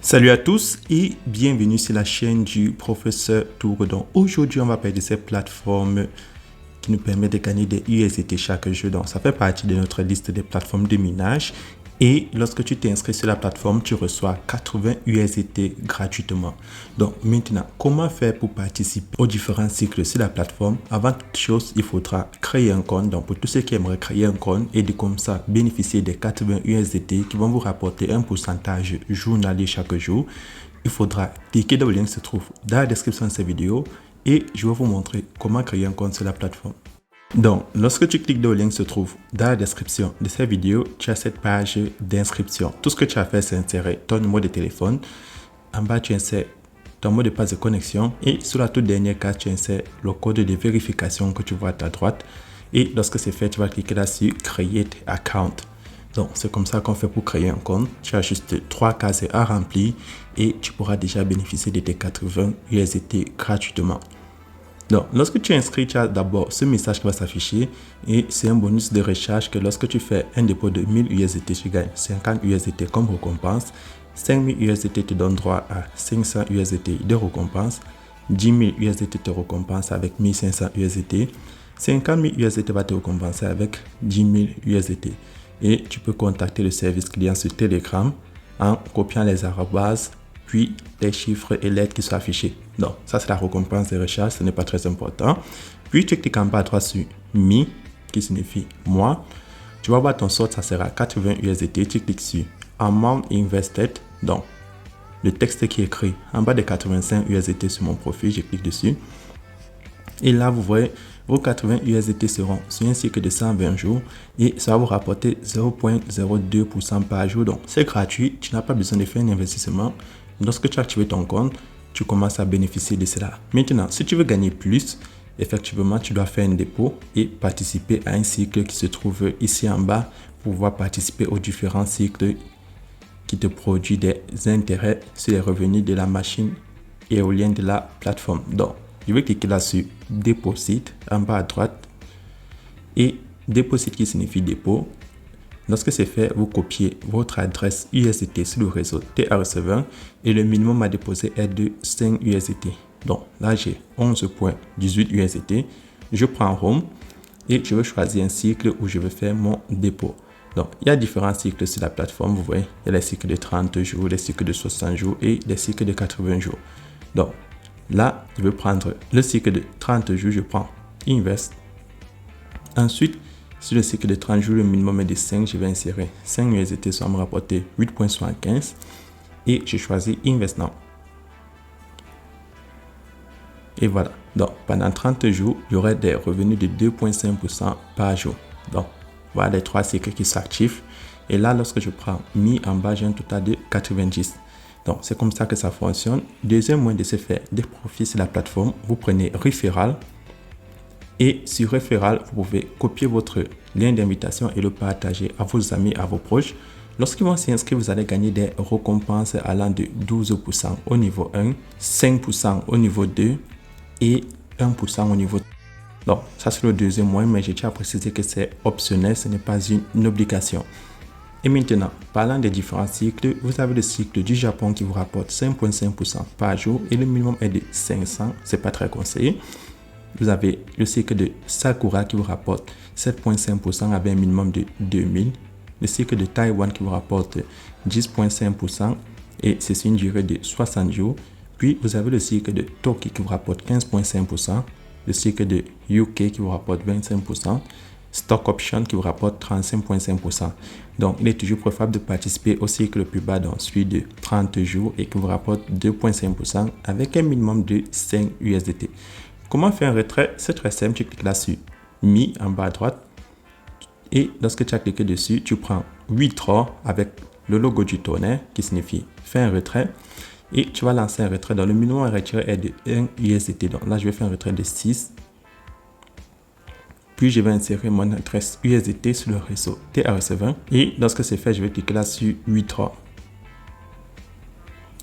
Salut à tous et bienvenue sur la chaîne du professeur Tour. Donc aujourd'hui, on va parler de ces plateformes qui nous permettent de gagner des USDT chaque jour. Donc ça fait partie de notre liste des plateformes de minage. Et lorsque tu t'inscris sur la plateforme, tu reçois 80 USDT gratuitement. Donc maintenant, comment faire pour participer aux différents cycles sur la plateforme? Avant toute chose, il faudra créer un compte. Donc pour tous ceux qui aimeraient créer un compte et de comme ça bénéficier des 80 USDT qui vont vous rapporter un pourcentage journalier chaque jour, il faudra cliquer dans le lien qui se trouve dans la description de cette vidéo et je vais vous montrer comment créer un compte sur la plateforme. Donc, lorsque tu cliques dans le lien qui se trouve dans la description de cette vidéo, tu as cette page d'inscription. Tout ce que tu as fait, c'est insérer ton numéro de téléphone. En bas, tu insères ton mot de passe de connexion. Et sur la toute dernière case, tu insères le code de vérification que tu vois à ta droite. Et lorsque c'est fait, tu vas cliquer là sur Create Account. Donc, c'est comme ça qu'on fait pour créer un compte. Tu as juste 3 cases à remplir et tu pourras déjà bénéficier de tes 80 USDT gratuitement. Donc, lorsque tu es inscrit, tu as d'abord ce message qui va s'afficher et c'est un bonus de recharge que lorsque tu fais un dépôt de 1000 USDT, tu gagnes 50 USDT comme récompense. 5000 USDT te donne droit à 500 USDT de récompense. 10 000 USDT te récompense avec 1500 USDT. 50 000 USDT va te récompenser avec 10 000 USDT. Et tu peux contacter le service client sur Telegram en copiant les arrobases puis les chiffres et lettres qui sont affichés. Donc, ça c'est la récompense de recharge, ce n'est pas très important. Puis tu cliques en bas à droite sur Me, qui signifie moi. Tu vas voir ton solde, ça sera 80 USDT. Tu cliques sur Amount Invested. Donc, le texte qui est écrit en bas de 85 USDT sur mon profil, je clique dessus. Et là, vous voyez, vos 80 USDT seront sur un cycle de 120 jours et ça va vous rapporter 0,02% par jour. Donc, c'est gratuit, tu n'as pas besoin de faire un investissement. Lorsque tu as activé ton compte, tu commences à bénéficier de cela. Maintenant, si tu veux gagner plus, effectivement, tu dois faire un dépôt et participer à un cycle qui se trouve ici en bas pour pouvoir participer aux différents cycles qui te produisent des intérêts sur les revenus de la machine éolienne de la plateforme. Donc, je vais cliquer là sur Deposit en bas à droite et Deposit qui signifie dépôt. Lorsque c'est fait, vous copiez votre adresse USDT sur le réseau TRS20 et le minimum à déposer est de 5 USDT. Donc là, j'ai 11,18 USDT. Je prends Home et je vais choisir un cycle où je vais faire mon dépôt. Donc, il y a différents cycles sur la plateforme. Vous voyez, il y a les cycles de 30 jours, les cycles de 60 jours et les cycles de 80 jours. Donc, là, je vais prendre le cycle de 30 jours. Je prends Invest. Ensuite, sur le cycle de 30 jours, le minimum est de 5. Je vais insérer 5 USDT, ça va me rapporter 8,75. Et je choisis Invest Now. Et voilà. Donc, pendant 30 jours, il y aurait des revenus de 2,5% par jour. Donc, voilà les 3 cycles qui s'activent. Et là, lorsque je prends Mi en bas, j'ai un total de 90. Donc, c'est comme ça que ça fonctionne. Deuxième moyen de se faire des profits sur la plateforme, vous prenez Referral. Et sur Referral, vous pouvez copier votre lien d'invitation et le partager à vos amis, à vos proches. Lorsqu'ils vont s'inscrire, vous allez gagner des récompenses allant de 12% au niveau 1, 5% au niveau 2 et 1% au niveau 3. Donc, ça c'est le deuxième moyen, mais j'ai déjà précisé que c'est optionnel, ce n'est pas une obligation. Et maintenant, parlant des différents cycles, vous avez le cycle du Japon qui vous rapporte 5,5% par jour et le minimum est de 500, c'est pas très conseillé. Vous avez le cycle de Sakura qui vous rapporte 7,5% avec un minimum de 2000. Le cycle de Taïwan qui vous rapporte 10,5% et c'est sur une durée de 60 jours. Puis vous avez le cycle de Toki qui vous rapporte 15,5%. Le cycle de UK qui vous rapporte 25%. Stock Option qui vous rapporte 35,5%. Donc, il est toujours préférable de participer au cycle le plus bas, dans celui de 30 jours et qui vous rapporte 2,5% avec un minimum de 5 USDT. Comment faire un retrait? C'est très simple, tu cliques là sur Mi en bas à droite et lorsque tu as cliqué dessus, tu prends Withdraw avec le logo du tonnerre qui signifie faire un retrait et tu vas lancer un retrait. Dans le minimum à retirer est de 1 USDT. Donc là, je vais faire un retrait de 6. Puis je vais insérer mon adresse USDT sur le réseau TRS20 et lorsque c'est fait, je vais cliquer là sur Withdraw.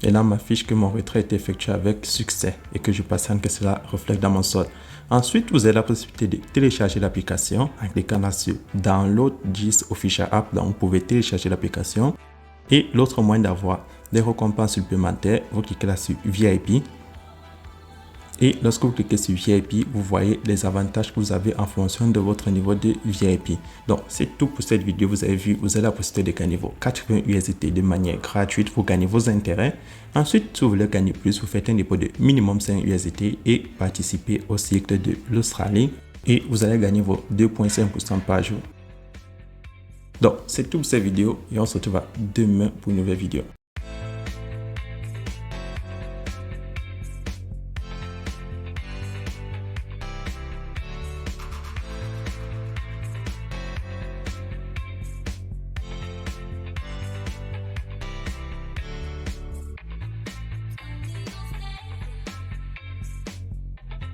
Et là, m'affiche que mon retrait est effectué avec succès et que je patiente que cela reflète dans mon solde. Ensuite, vous avez la possibilité de télécharger l'application en cliquant là sur Download GIS Official App. Donc, vous pouvez télécharger l'application. Et l'autre moyen d'avoir des récompenses supplémentaires, vous cliquez là sur VIP. Et lorsque vous cliquez sur VIP, vous voyez les avantages que vous avez en fonction de votre niveau de VIP. Donc, c'est tout pour cette vidéo. Vous avez vu, vous avez la possibilité de gagner vos 80 USDT de manière gratuite. Vous gagnez vos intérêts. Ensuite, si vous voulez gagner plus, vous faites un dépôt de minimum 5 USDT et participez au cycle de l'Australie. Et vous allez gagner vos 2,5% par jour. Donc, c'est tout pour cette vidéo et on se retrouve demain pour une nouvelle vidéo.